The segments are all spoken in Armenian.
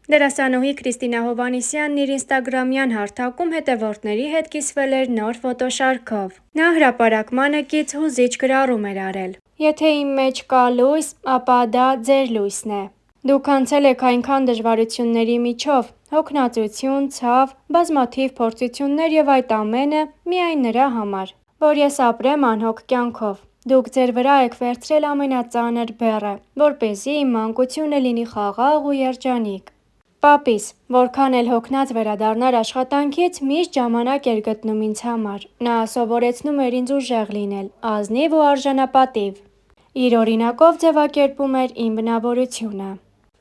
Դերասանուհի Քրիստինա Հովհաննիսյանն իր ինստագրամյան հարթակում հետևորդների հետ կիսվել էր նոր ֆոտոշարքով։ Նա հրապարակմանը կից հուզիչ գրառում էր արել. «Եթե իմ մեջ կա լույս, ապա դա ձեր լույսն է։ Դուք անցել եք այնքան դժվարությունների միջով, հոգնածություն, ցավ, բազմաթիվ փորձություններ եւ այդ ամենը միայն նրա համար, որ ես ապրեմ անհոգ կյանքով։ Դուք ձեր վրա եք վերցրել ամենածանր բեռը, որպեսզի իմ մանկությունը լինի խաղաղ ու երջանիկ։ Պապիս, որքան էլ հոգնած վերադառնար աշխատանքից, միշտ ժամանակ էր գտնում ինձ համար։ Նա սովորեցնում էր ինձ ուժեղ լինել, ազնիվ ու արժանապատիվ։ Իր օրինակով ձևակերպում էր իմ բնավորությունը։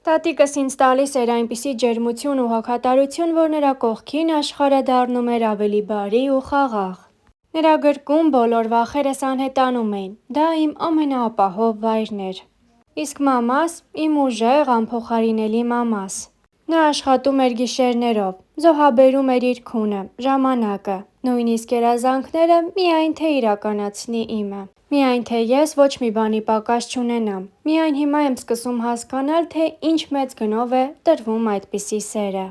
Տատիկս ինձ տալիս էր այնպիսի ջերմություն ու հոգատարություն, որ նրա կողքին աշխարհը դառնում էր ավելի բարի ու խաղաղ։ Նրա գրկում բոլոր վախերս անհետանում էին։ Դա իմ ամենաապահով վայրն էր։ Իսկ մամաս, իմ ուժեղ, անփոխարինելի մամաս։ Նա աշխատում էր գիշերներով, զոհաբերում էր իր քունը, ժամանակը, նույնիսկ երազանքները, միայն թե իրականացնի իմը։ Միայն թե ես ոչ մի բանի պակաս չունենամ։ Միայն հիմա եմ սկսում հասկանալ, թե ինչ մեծ գնով է տրվում այդպիսի սերը։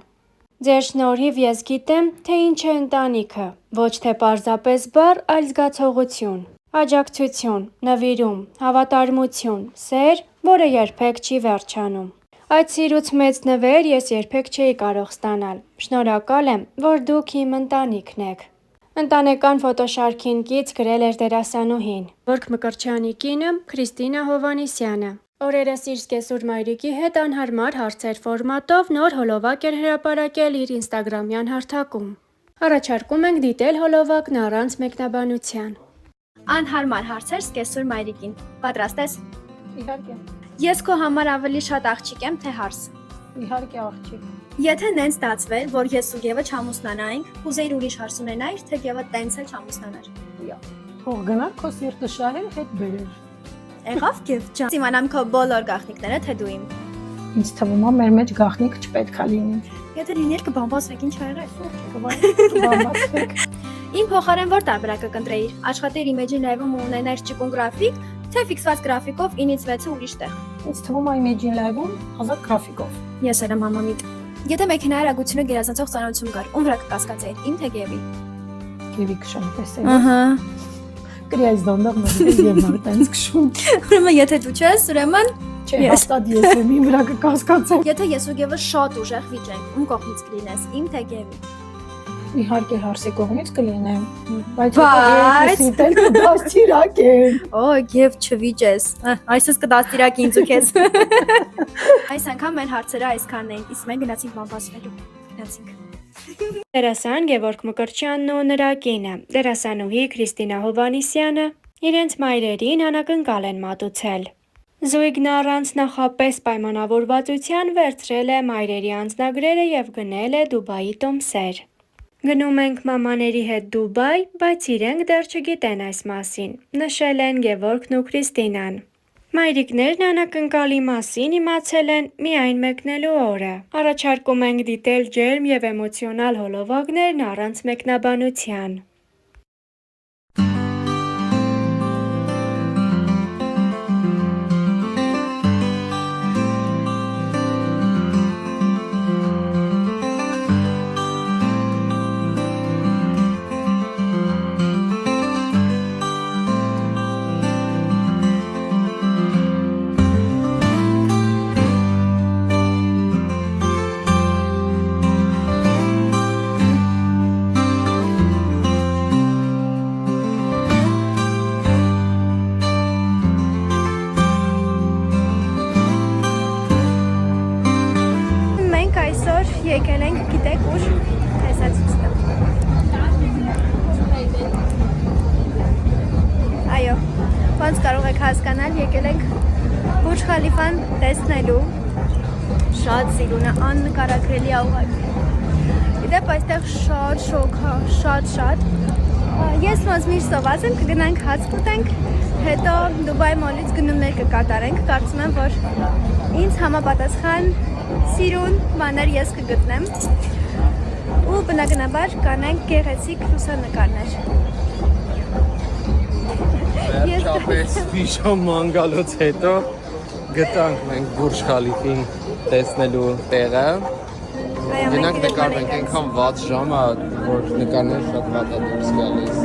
Ձեր շնորհիվ ես գիտեմ, թե ինչ է ընտանիքը, ոչ թե պարզապես բառ, այլ զգացողություն, աջակցություն, նվիրում, հավատարմություն, սեր, որը երբեք չի վերջանում։ Այդ սիրուց մեծ նվեր ես երբեք չէի կարող ստանալ։ Շնորհակալ եմ, որ դուք իմ ընտանիքն եք։ Ընտանեկան ֆոտոշարքին կից գրել էր դերասանուհին, Գևորգ Մկրտչյանի կինը Քրիստինա Հովհաննիսյանը։ Օրերս իր զկեսուր մայրիկի հետ անհարմար հարցեր ֆորմատով նոր հոլովակ էր հրապարակել իր ինստագրամյան հարթակում։ Առաջարկում ենք դիտել հոլովակն առանց մեկնաբանության։ Անհարմար հարցեր զկեսուր մայրիկին։ Պատրաստ ես։ Իհարկե։ Ես քո համար ավելի շատ աղջիկ եմ, թե հարս։ Իհարկե աղջիկ։ Եթե նենց ստացվեր, որ ես ու Գևը չամուսնանայինք, կուզեիր ուրիշ հարս ունենայիր, թե Գևը տենց էլ չամուսնանար։ Թող գնա քո սիրտը շահեր հետ բերեր։ Եղավ Գև ջան։ Իմանամ քո բոլոր գաղտնիքները, թե դու իմ։ Ինձ թվում է մեր մեջ գաղտնիք չպետք է լինի։ Եթե լիներ կբամբասվեք, ինչ ա եղել։ Բամբասվեք։ Իմ փոխարեն որ տարբերակը կընտրեիր։ Աշխատեիր Imagine Live-ում ու ունենայիր ճկուն գրաֆիկ, թե ֆիքսված գրաֆիկով 9-ից 6-ը ուրիշ տեղ։ Ինձ թվում է Imagine Live-ում ազատ գրաֆիկով։ Ես էլ եմ համամիտ։ Եթե մեքենայի արագությունը գերազանցող ծանրություն կար, ում վրա կկասկածեիր, իմ թե Գևի։ Գևի քշեմ տեսել։ Ահա։ Կրիայից դանդաղ նորից Գևն է տենց քշում։ Ուրեմն եթե դու չես, ուրեմն Չէ, հաստատ ես եմ իմ վրա կկասկածեմ։ Եթե ես ու Գևը շատ ուժեղ վիճենք, ում կողմից կլինես, իմ թե Գևի։ Իհարկե հարսի կողմից կլինեմ, բայց ես դեռ կդաստիարակեմ։ Օ, Գև չվիճես։ Այսպես կդաստիարակի ինձ ու քեզ։ Այս անգամ մեր հարցերը այսքանն էին, իսկ մենք գնացինք բամբասվելու։ Գնացինք։ Դերասան Գևորգ Մկրտչյանն ու նրա կինը, դերասանուհի Քրիստինա Հովհաննիսյանը, իրենց մայրերին անակնկալ են մատուցել։ Զույգն առանց նախապես պայմանավորվածության վերցրել է մայրերի անձնագրերը եւ գնել է Դուբայի տոմսեր։ Գնում ենք մամաների հետ Դուբայ, բայց իրենք դեռ չգիտեն այս մասին, նշել են Գևորգն ու Քրիստինան։ Մայրիկներն անակնկալի մասին իմացել են միայն մեկնելու օրը։ Առաջարկում ենք դիտել ջերմ եւ էմոցիոնալ հոլովակներն առանց մեկնաբանության։ Եկել ենք, գիտեք ուր, հեսա ցույց տամ։ Այո, ոնց կարող եք հասկանալ, եկել ենք Բուրջ Խալիֆան տեսնելու։ Շատ սիրուն է, աննկարագրելի է ուղղակի։ Գիտեք, այստեղ շատ շոգ է, շատ։ Ես ոնց միշտ սոված եմ, կգնանք հաց կուտենք, հետո Դուբայ մոլից գնումներ կկատարենք, կարծում եմ, որ ինձ համապատասխան սիրուն բաներ ես կգտնեմ ու բնականաբար կանենք գեղեցիկ լուսանկարներ։ Վերջապես մի ժամ ման գալուց հետո գտանք մենք Բուրջ Խալիֆին տեսնելու տեղը։ Այո, Գնանք մենք նկարենք, իրական այնքան վատ ժամ է, որ նկարները շատ վատ է դուրս գալիս։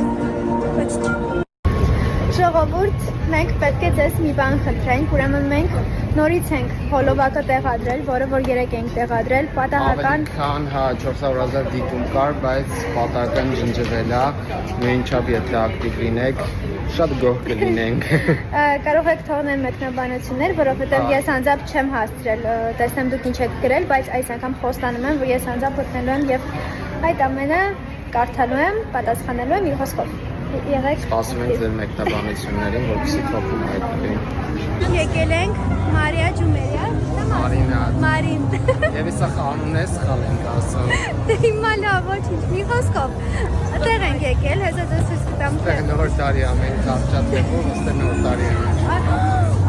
Ժողովուրդ, մենք պետք է ձեզ մի բան խնդրենք, ուրեմն մենք նորից ենք հոլովակը տեղադրել, որը որ երեք ենք տեղադրել, պատահական Ավելի քան 400,000 դիտում կար, բայց պատահական ջնջվել է, նույնչափ եթե ակտիվ լինեք, շատ գոհ կլինենք։ կարող եք թողնել մեկնաբանություններ, որովհետև ես անձամբ չեմ հասցրել, տեսնեմ դուք ինչ եք գրել, բայց այս անգամ խոստանում եմ, որ ես անձամբ գտնելու եմ եւ այդ ամենը կարդալու եմ, պատասխանելու եմ իր խոսքով։ Եղեք Սպասում ենք ձեր մեկնաբանություններին, որպեսզի թափում հայտնվի։ Եկել ենք Մարիա Ջումերիա, Մարինա։ Մարին։ Եվ իսա խանուն է սխալ ենք ասում։ Դե հիմա լավ, ոչինչ, մի խոսքով։ Այդտեղ ենք եկել, հեսա ձեզ ցույց կտամ։ Այստեղ նոր տարի է, մենք կարճատ եղում, ըստեղ նոր տարի է։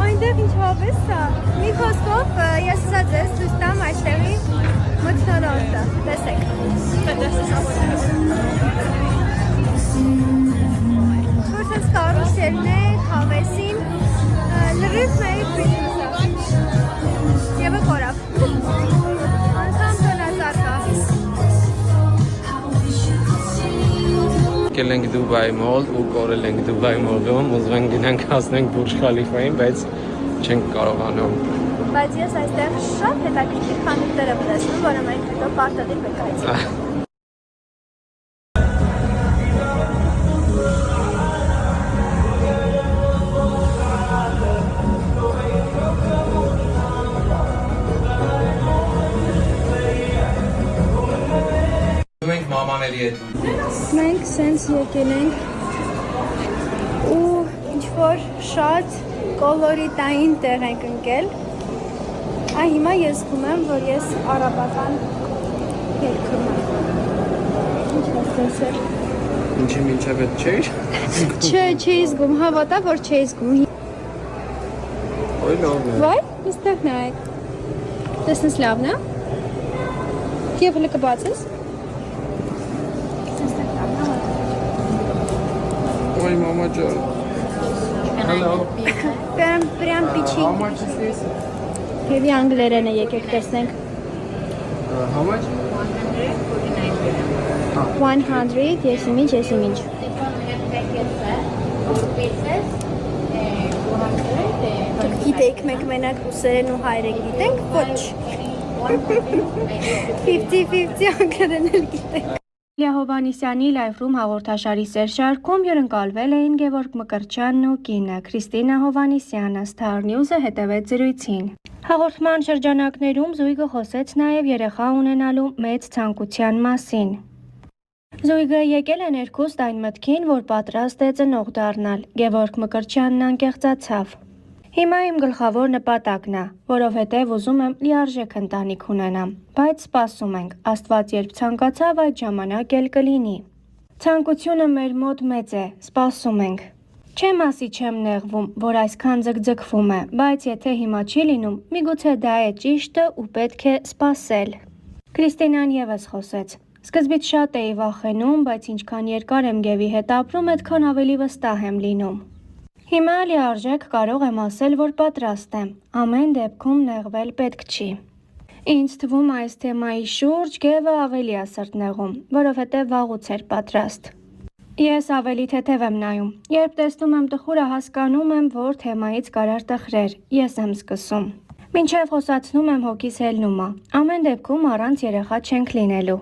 Այնտեղ ինչ հավես է։ Մի խոսքով ես հեսա ձեզ ցույց տամ այստեղի մթնոլորտը։ Տեսեք։ Որտես կարուսելն է, հավեսին, լրիվ մեկ բիզնեսը։ Եվը կորավ։ Անդամ տնազարկա։ Եկել ենք Դուբայ մոլ ու կորել ենք Դուբայ մոլում, ուզում ենք գնանք հասնենք Բուրջ Խալիֆային, բայց չենք կարողանում։ Բայց ես այստեղ շատ հետաքրքիր խանութներ եմ տեսնում, որը մենք հետո պարտադիր պետք է այցելենք։ Մենք մամաների հետ Մենք սենց եկել ենք ու ինչ-որ շատ կոլորիտային տեղ ենք ընկել։ Այ հիմա ես զգում եմ, որ ես արաբական երգում եմ։ Ինչ ես տեսել։ ինչի մինչև հետ չէր։ Չէի զգում, հավատա, որ չէի զգում։ Ոյ լավ է։ Վայ, այստեղ նայեք։ Տեսնես լավն է։ Եվ հլը կբացես։ Ոյ մամա ջան։ Hello. Прям How պիչին։ much is this? Եվի անգլերեն է եկեք տեսնենք։ How much? 100, եսիմինչ։ Գիտեք, մենք մենակ ռուսերեն ու հայերեն գիտենք, ոչ։ 50-50 անգլերեն էլ գիտենք։ Լիա Հովհաննիսյանի Live-room հաղորդաշարի սերշարքում հյուրընկալվել էին Գևորգ Մկրտչյանն ու կինը Քրիստինա Հովհաննիսյանը, Star News-ը հետևեց զրույցին։ Հաղորդման շրջանակներում զույգը խոսեց նաև երեխա ունենալու մեծ ցանկության մասին։ Զույգը եկել է ներքուստ այն մտքին, որ պատրաստ է ծնող դառնալ։ Գևորգ Մկրտչյանն անկեղծացավ։ Հիմա իմ գլխավոր նպատակն է, որովհետև ուզում եմ լիարժեք ընտանիք ունենամ, բայց սպասում ենք, Աստված երբ ցանկացավ այդ ժամանակ էլ կլինի։ Ցանկությունը մեր մոտ մեծ է, սպասում ենք։ Չեմ ասի չեմ նեղվում, որ այսքան ձգձգվում է, բայց եթե հիմա չի լինում, միգուցե դա է ճիշտը ու պետք է սպասել։ Քրիստինան եւս խոսեց։ Սկզբից շատ էի վախենում, բայց ինչքան երկար եմ Գևի հետ ապրում, այդքան ավելի վստահ եմ լինում։ Հիմա լիարժեք կարող եմ ասել, որ պատրաստ եմ, ամեն դեպքում նեղվել պետք չի։ Ինձ թվում այս թեմայի շուրջ Գևը ավելի է սրտնեղում, որովհետև վաղուց էր պատրաստ։ Ես ավելի թեթև եմ նայում, երբ տեսնում եմ տխուրը հասկանում եմ, որ թեմայից կարար տխրեր, ես եմ սկսում։ Մինչև խոսացնում եմ հոգիս հելնում է, ամեն դեպքում առանց երեխա չենք լինելու։